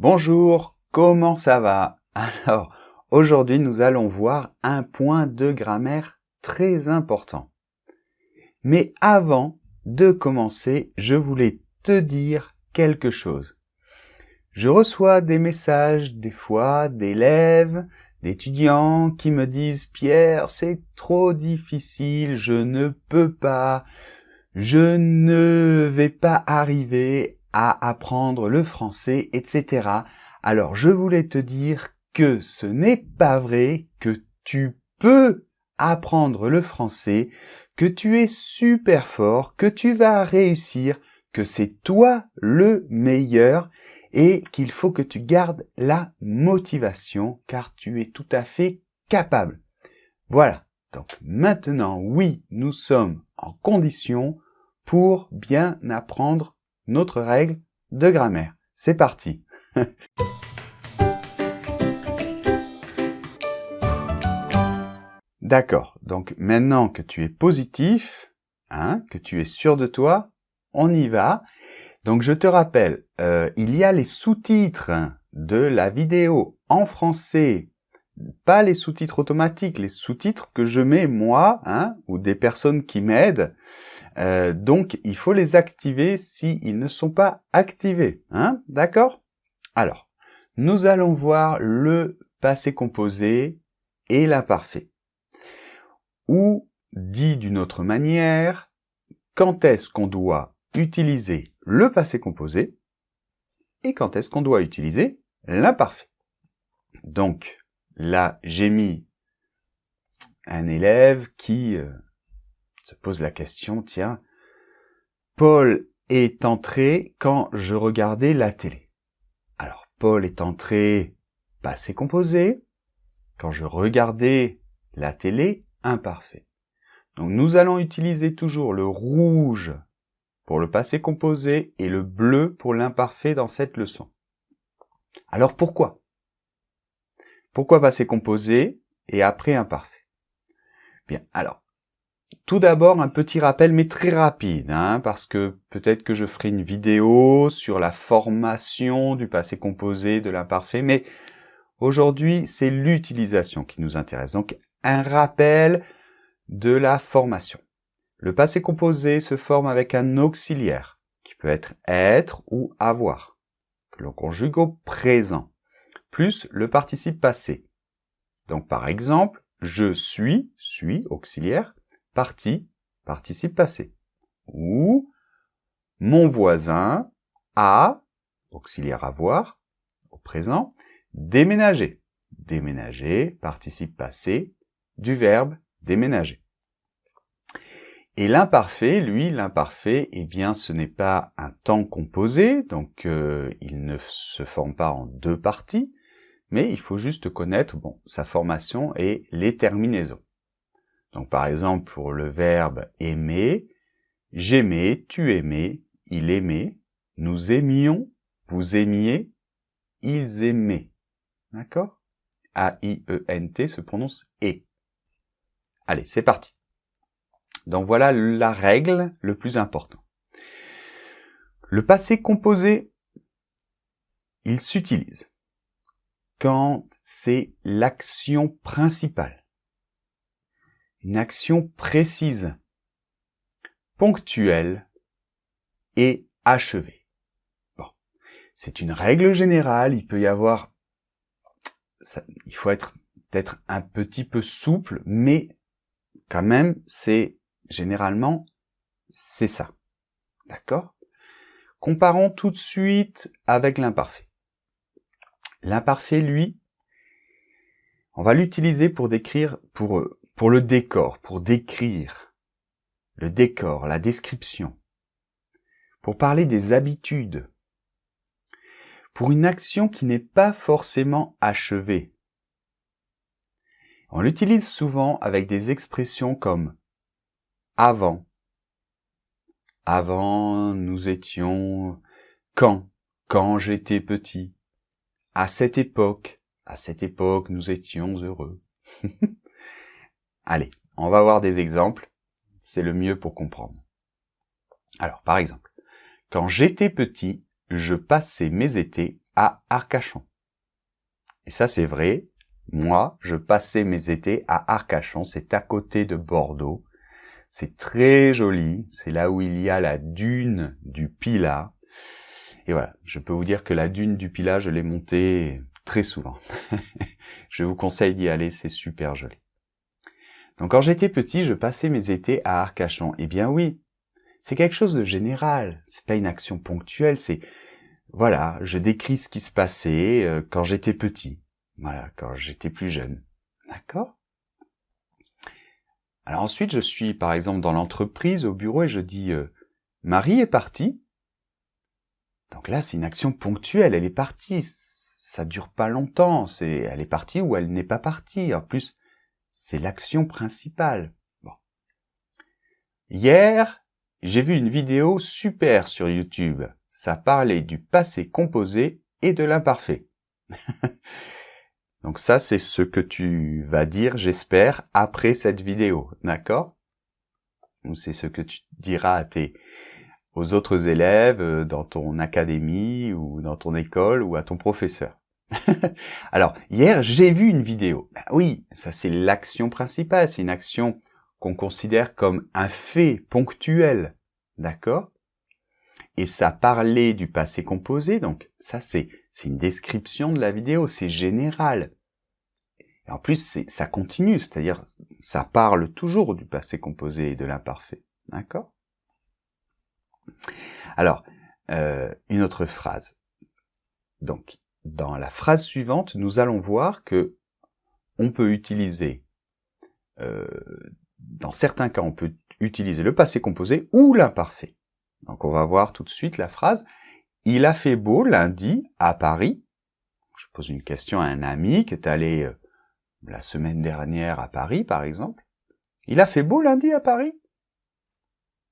Bonjour, comment ça va? Alors, aujourd'hui nous allons voir un point de grammaire très important. Mais avant de commencer, je voulais te dire quelque chose. Je reçois des messages des fois d'élèves, d'étudiants qui me disent « Pierre, c'est trop difficile, je ne peux pas, je ne vais pas arriver à apprendre le français, etc. » Alors, je voulais te dire que ce n'est pas vrai, que tu peux apprendre le français, que tu es super fort, que tu vas réussir, que c'est toi le meilleur et qu'il faut que tu gardes la motivation car tu es tout à fait capable. Voilà. Donc maintenant, oui, nous sommes en condition pour bien apprendre notre règle de grammaire. C'est parti. D'accord. Donc maintenant que tu es positif, que tu es sûr de toi, on y va. Donc je te rappelle, il y a les sous-titres de la vidéo en français, pas les sous-titres automatiques, les sous-titres que je mets moi, ou des personnes qui m'aident. Donc il faut les activer s'ils ne sont pas activés, d'accord? Alors, nous allons voir le passé composé et l'imparfait. Ou, dit d'une autre manière, quand est-ce qu'on doit utiliser le passé composé et quand est-ce qu'on doit utiliser l'imparfait. Donc, là, j'ai mis un élève qui se pose la question, tiens, Paul est entré quand je regardais la télé. Alors, Paul est entré, passé composé, quand je regardais la télé, imparfait. Donc, nous allons utiliser toujours le rouge pour le passé composé et le bleu pour l'imparfait dans cette leçon. Alors, pourquoi? Pourquoi passé composé et après imparfait? Bien, alors, tout d'abord, un petit rappel, mais très rapide, parce que peut-être que je ferai une vidéo sur la formation du passé composé, de l'imparfait, mais aujourd'hui, c'est l'utilisation qui nous intéresse. Donc, un rappel de la formation. Le passé composé se forme avec un auxiliaire, qui peut être ou avoir, que l'on conjugue au présent, plus le participe passé. Donc, par exemple, je suis, auxiliaire, parti, participe passé. Ou mon voisin a, auxiliaire avoir, au présent, déménagé. Déménager, participe passé, du verbe déménager. Et l'imparfait, lui, eh bien, ce n'est pas un temps composé, donc il ne se forme pas en deux parties, mais il faut juste connaître sa formation et les terminaisons. Donc par exemple, pour le verbe aimer, j'aimais, tu aimais, il aimait, nous aimions, vous aimiez, ils aimaient. D'accord? A-I-E-N-T se prononce et. Allez, c'est parti. Donc voilà la règle le plus important. Le passé composé, il s'utilise quand c'est l'action principale, une action précise, ponctuelle et achevée. Bon, c'est une règle générale, il peut y avoir, il faut être peut-être un petit peu souple, mais quand même, généralement, c'est ça. D'accord? Comparons tout de suite avec l'imparfait. L'imparfait, lui, on va l'utiliser pour décrire, pour le décor, pour décrire le décor, la description, pour parler des habitudes, pour une action qui n'est pas forcément achevée. On l'utilise souvent avec des expressions comme avant. Avant, nous étions quand j'étais petit. À cette époque, nous étions heureux. Allez, on va voir des exemples. C'est le mieux pour comprendre. Alors, par exemple, quand j'étais petit, je passais mes étés à Arcachon. Et ça, c'est vrai. Moi, je passais mes étés à Arcachon. C'est à côté de Bordeaux. C'est très joli. C'est là où il y a la dune du Pilat. Et voilà, je peux vous dire que la dune du Pilat, je l'ai montée très souvent. Je vous conseille d'y aller, c'est super joli. Donc quand j'étais petit, je passais mes étés à Arcachon. Eh bien oui, c'est quelque chose de général. C'est pas une action ponctuelle, c'est... Voilà, je décris ce qui se passait quand j'étais petit. Voilà, quand j'étais plus jeune. D'accord ? Alors ensuite, je suis par exemple dans l'entreprise, au bureau, et je dis Marie est partie. Donc là, c'est une action ponctuelle, elle est partie. Ça dure pas longtemps, elle est partie ou elle n'est pas partie. En plus, c'est l'action principale. Bon. Hier, j'ai vu une vidéo super sur YouTube. Ça parlait du passé composé et de l'imparfait. Donc ça, c'est ce que tu vas dire, j'espère, après cette vidéo, d'accord ? Ou c'est ce que tu diras aux autres élèves dans ton académie ou dans ton école ou à ton professeur. Alors, hier, j'ai vu une vidéo. Ben oui, ça c'est l'action principale, c'est une action qu'on considère comme un fait ponctuel, d'accord ? Et ça parlait du passé composé, donc ça c'est une description de la vidéo, c'est général. Et en plus, ça continue, c'est-à-dire ça parle toujours du passé composé et de l'imparfait, d'accord ? Alors, une autre phrase. Donc, dans la phrase suivante, nous allons voir que on peut utiliser, dans certains cas, on peut utiliser le passé composé ou l'imparfait. Donc, on va voir tout de suite la phrase. Il a fait beau lundi à Paris. Je pose une question à un ami qui est allé la semaine dernière à Paris, par exemple. Il a fait beau lundi à Paris.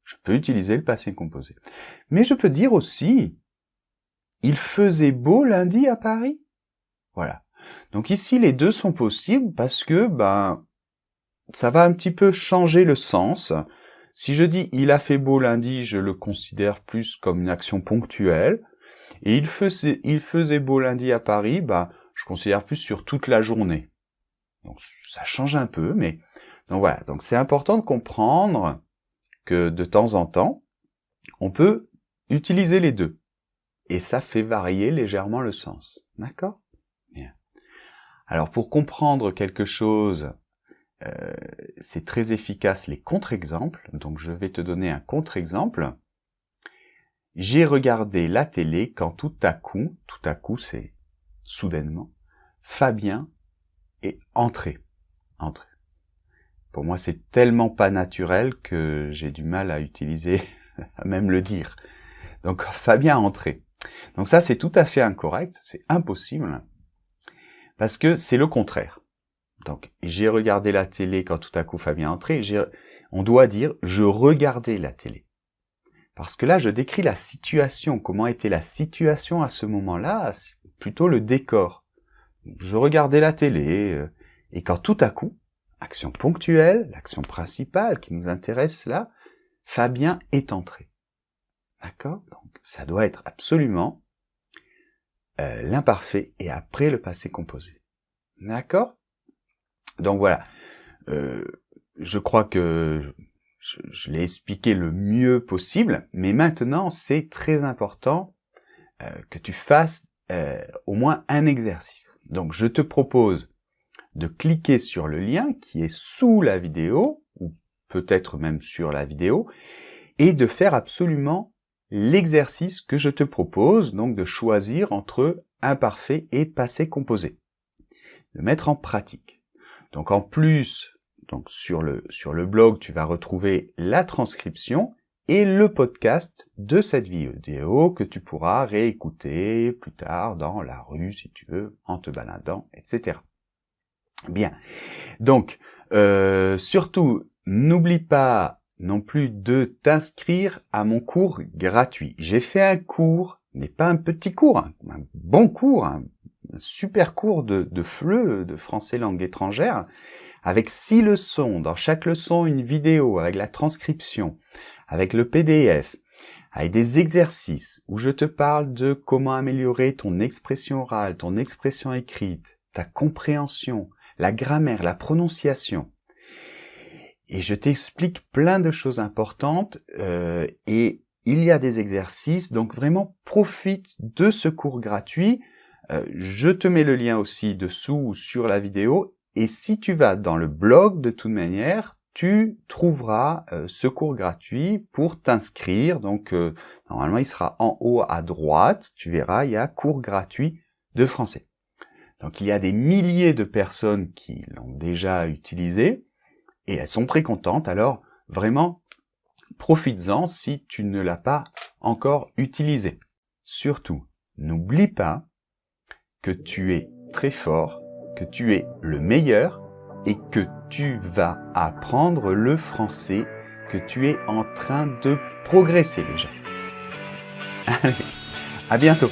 Je peux utiliser le passé composé. Mais je peux dire aussi, il faisait beau lundi à Paris. Voilà. Donc ici, les deux sont possibles parce que, ça va un petit peu changer le sens. Si je dis il a fait beau lundi, je le considère plus comme une action ponctuelle. Et il faisait beau lundi à Paris, je considère plus sur toute la journée. Donc ça change un peu, mais donc voilà. Donc c'est important de comprendre que de temps en temps, on peut utiliser les deux. Et ça fait varier légèrement le sens. D'accord ? Bien. Alors pour comprendre quelque chose, c'est très efficace les contre-exemples. Donc je vais te donner un contre-exemple. J'ai regardé la télé quand tout à coup c'est soudainement, Fabien est entré. Pour moi, c'est tellement pas naturel que j'ai du mal à utiliser, à même le dire. Donc, Fabien est entré. Donc ça, c'est tout à fait incorrect, c'est impossible, parce que c'est le contraire. Donc, j'ai regardé la télé quand tout à coup Fabien est entré. On doit dire, je regardais la télé. Parce que là, je décris la situation. Comment était la situation à ce moment-là? C'est plutôt le décor. Je regardais la télé, et quand tout à coup, action ponctuelle, l'action principale qui nous intéresse là, Fabien est entré. D'accord ? Donc, ça doit être absolument l'imparfait et après le passé composé. D'accord ? Donc voilà. Je crois que je l'ai expliqué le mieux possible, mais maintenant, c'est très important que tu fasses au moins un exercice. Donc, je te propose de cliquer sur le lien qui est sous la vidéo, ou peut-être même sur la vidéo, et de faire absolument l'exercice que je te propose, donc de choisir entre imparfait et passé composé. De mettre en pratique. Donc en plus, sur le blog, tu vas retrouver la transcription et le podcast de cette vidéo que tu pourras réécouter plus tard dans la rue, si tu veux, en te baladant, etc. Bien. Donc, surtout, n'oublie pas non plus de t'inscrire à mon cours gratuit. J'ai fait un cours, mais pas un petit cours, un bon cours, un super cours de FLE, de français langue étrangère, avec 6 leçons. Dans chaque leçon, une vidéo avec la transcription, avec le PDF, avec des exercices où je te parle de comment améliorer ton expression orale, ton expression écrite, ta compréhension, la grammaire, la prononciation. Et je t'explique plein de choses importantes et il y a des exercices, donc vraiment profite de ce cours gratuit. Je te mets le lien aussi dessous sur la vidéo et si tu vas dans le blog de toute manière, tu trouveras ce cours gratuit pour t'inscrire. Donc normalement il sera en haut à droite, tu verras, il y a cours gratuit de français. Donc il y a des milliers de personnes qui l'ont déjà utilisé et elles sont très contentes, alors vraiment profites-en si tu ne l'as pas encore utilisé. Surtout, n'oublie pas que tu es très fort, que tu es le meilleur et que tu vas apprendre le français, que tu es en train de progresser déjà. Allez, à bientôt!